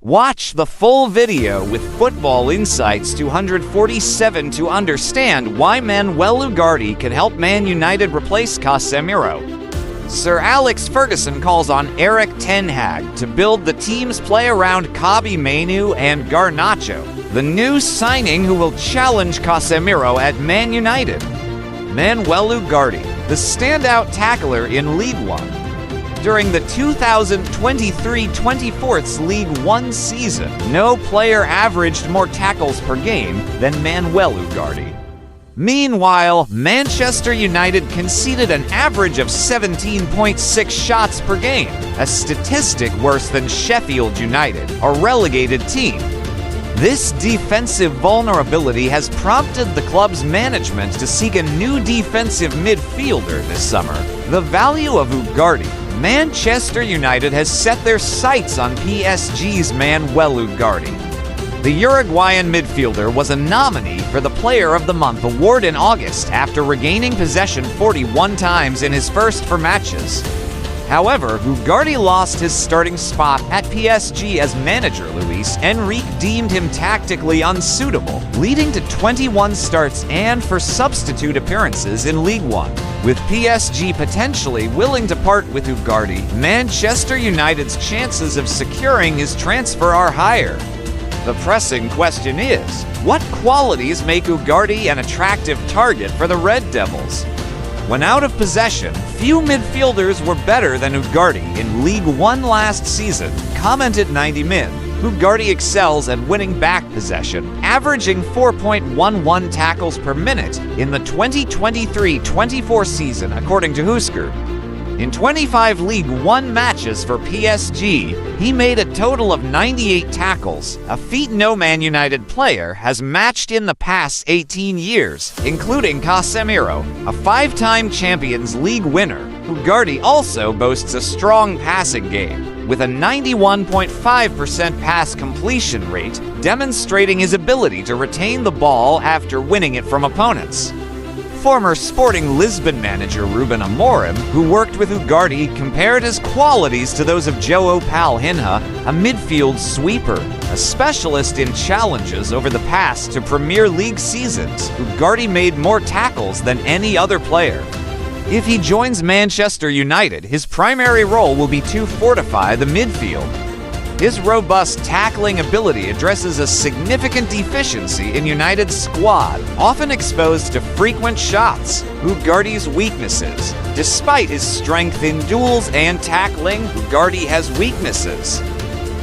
Watch the full video with Football Insights 247 to understand why Manuel Ugarte can help Man United replace Casemiro. Sir Alex Ferguson calls on Erik Ten Hag to build the team's play around Kobbie Mainoo and Garnacho, the new signing who will challenge Casemiro at Man United. Manuel Ugarte, the standout tackler in League One. During the 2023-24 League One season, no player averaged more tackles per game than Manuel Ugarte. Meanwhile, Manchester United conceded an average of 17.6 shots per game, a statistic worse than Sheffield United, a relegated team. This defensive vulnerability has prompted the club's management to seek a new defensive midfielder this summer. The value of Ugarte. Manchester United has set their sights on PSG's Manuel Ugarte. The Uruguayan midfielder was a nominee for the Player of the Month award in August after regaining possession 41 times in his first 4 matches. However, Ugarte lost his starting spot at PSG as manager Luis Enrique deemed him tactically unsuitable, leading to 21 starts and 4 substitute appearances in League One. With PSG potentially willing to part with Ugarte, Manchester United's chances of securing his transfer are higher. The pressing question is, what qualities make Ugarte an attractive target for the Red Devils? When out of possession, few midfielders were better than Ugarte in League One last season, commented 90 Min. Ugarte excels at winning back possession, averaging 4.11 tackles per minute in the 2023-24 season, according to Husker. In 25 League One matches for PSG, he made a total of 98 tackles, a feat no Man United player has matched in the past 18 years, including Casemiro, a 5-time Champions League winner. Ugarte also boasts a strong passing game, with a 91.5% pass completion rate, demonstrating his ability to retain the ball after winning it from opponents. Former Sporting Lisbon manager Ruben Amorim, who worked with Ugarte, compared his qualities to those of João Palhinha, a midfield sweeper, a specialist in challenges over the past 2 Premier League seasons. Ugarte made more tackles than any other player. If he joins Manchester United, his primary role will be to fortify the midfield. His robust tackling ability addresses a significant deficiency in United's squad, often exposed to frequent shots. Ugarte's weaknesses. Despite his strength in duels and tackling, Ugarte has weaknesses.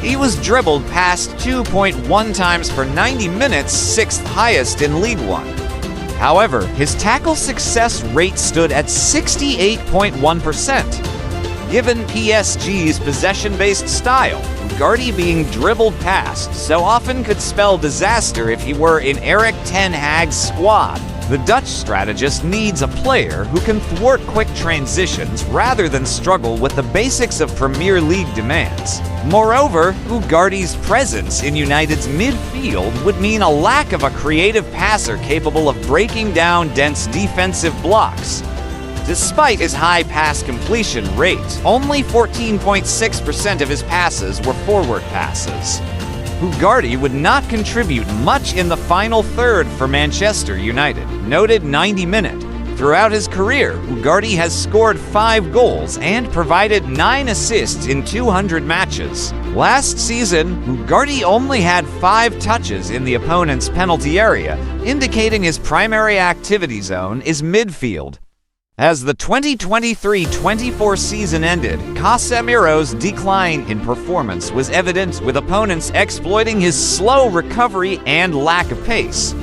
He was dribbled past 2.1 times per 90 minutes, 6th highest in League One. However, his tackle success rate stood at 68.1%. Given PSG's possession-based style, Ugarte being dribbled past so often could spell disaster if he were in Erik Ten Hag's squad. The Dutch strategist needs a player who can thwart quick transitions rather than struggle with the basics of Premier League demands. Moreover, Ugarte's presence in United's midfield would mean a lack of a creative passer capable of breaking down dense defensive blocks. Despite his high pass completion rate, only 14.6% of his passes were forward passes. Ugarte would not contribute much in the final third for Manchester United, noted 90 Minute. Throughout his career, Ugarte has scored 5 goals and provided 9 assists in 200 matches. Last season, Ugarte only had 5 touches in the opponent's penalty area, indicating his primary activity zone is midfield. As the 2023-24 season ended, Casemiro's decline in performance was evident, with opponents exploiting his slow recovery and lack of pace.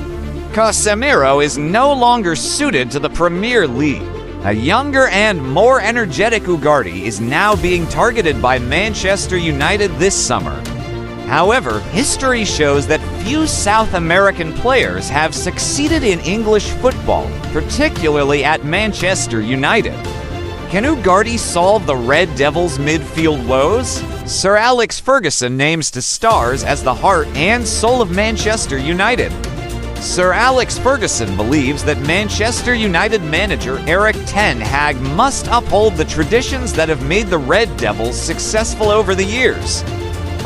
Casemiro is no longer suited to the Premier League. A younger and more energetic Ugarte is now being targeted by Manchester United this summer. However, history shows that few South American players have succeeded in English football, particularly at Manchester United. Can Ugarte solve the Red Devils' midfield woes? Sir Alex Ferguson names to stars as the heart and soul of Manchester United. Sir Alex Ferguson believes that Manchester United manager Erik Ten Hag must uphold the traditions that have made the Red Devils successful over the years.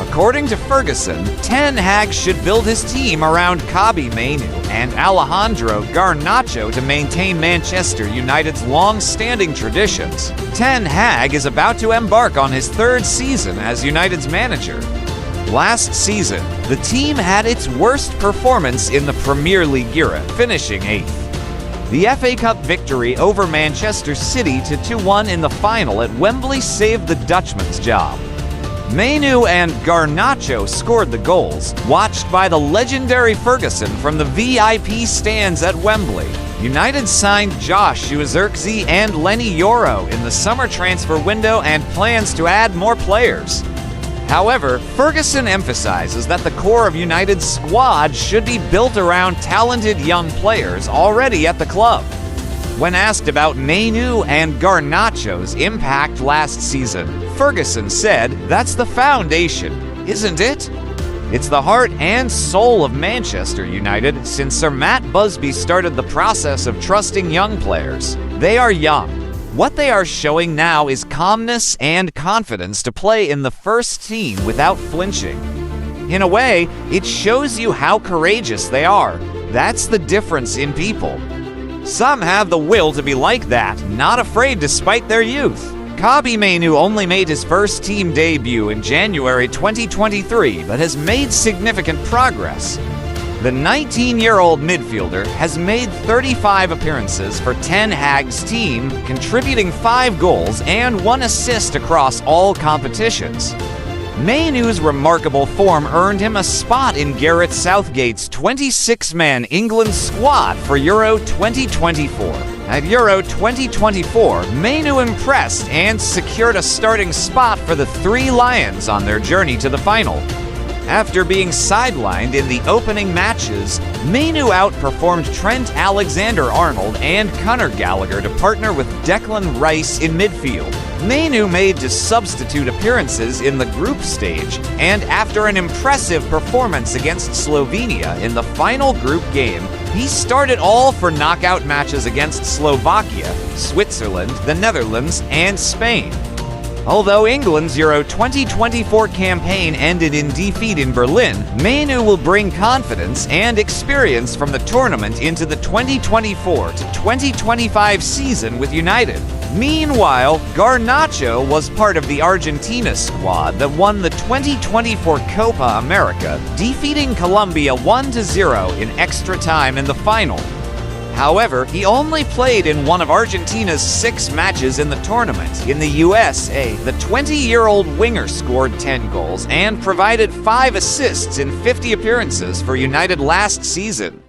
According to Ferguson, Ten Hag should build his team around Kobbie Mainoo and Alejandro Garnacho to maintain Manchester United's long-standing traditions. Ten Hag is about to embark on his third season as United's manager. Last season, the team had its worst performance in the Premier League era, finishing 8th. The FA Cup victory over Manchester City to 2-1 in the final at Wembley saved the Dutchman's job. Mainoo and Garnacho scored the goals, watched by the legendary Ferguson from the VIP stands at Wembley. United signed Josh Zirkzee and Lenny Yoro in the summer transfer window and plans to add more players. However, Ferguson emphasizes that the core of United's squad should be built around talented young players already at the club. When asked about Mainoo and Garnacho's impact last season, Ferguson said, "That's the foundation, isn't it? It's the heart and soul of Manchester United since Sir Matt Busby started the process of trusting young players. They are young. What they are showing now is calmness and confidence to play in the first team without flinching. In a way, it shows you how courageous they are. That's the difference in people. Some have the will to be like that, not afraid despite their youth." Kobbie Mainoo only made his first team debut in January 2023, but has made significant progress. The 19-year-old midfielder has made 35 appearances for Ten Hag's team, contributing 5 goals and 1 assist across all competitions. Mainoo's remarkable form earned him a spot in Gareth Southgate's 26-man England squad for Euro 2024. At Euro 2024, Mainoo impressed and secured a starting spot for the Three Lions on their journey to the final. After being sidelined in the opening matches, Mainoo outperformed Trent Alexander-Arnold and Conor Gallagher to partner with Declan Rice in midfield. Mainoo made substitute appearances in the group stage, and after an impressive performance against Slovenia in the final group game, he started all for knockout matches against Slovakia, Switzerland, the Netherlands, and Spain. Although England's Euro 2024 campaign ended in defeat in Berlin, Mainoo will bring confidence and experience from the tournament into the 2024 to 2025 season with United. Meanwhile, Garnacho was part of the Argentina squad that won the 2024 Copa America, defeating Colombia 1-0 in extra time in the final. However, he only played in one of Argentina's 6 matches in the tournament. In the USA, the 20-year-old winger scored 10 goals and provided 5 assists in 50 appearances for United last season.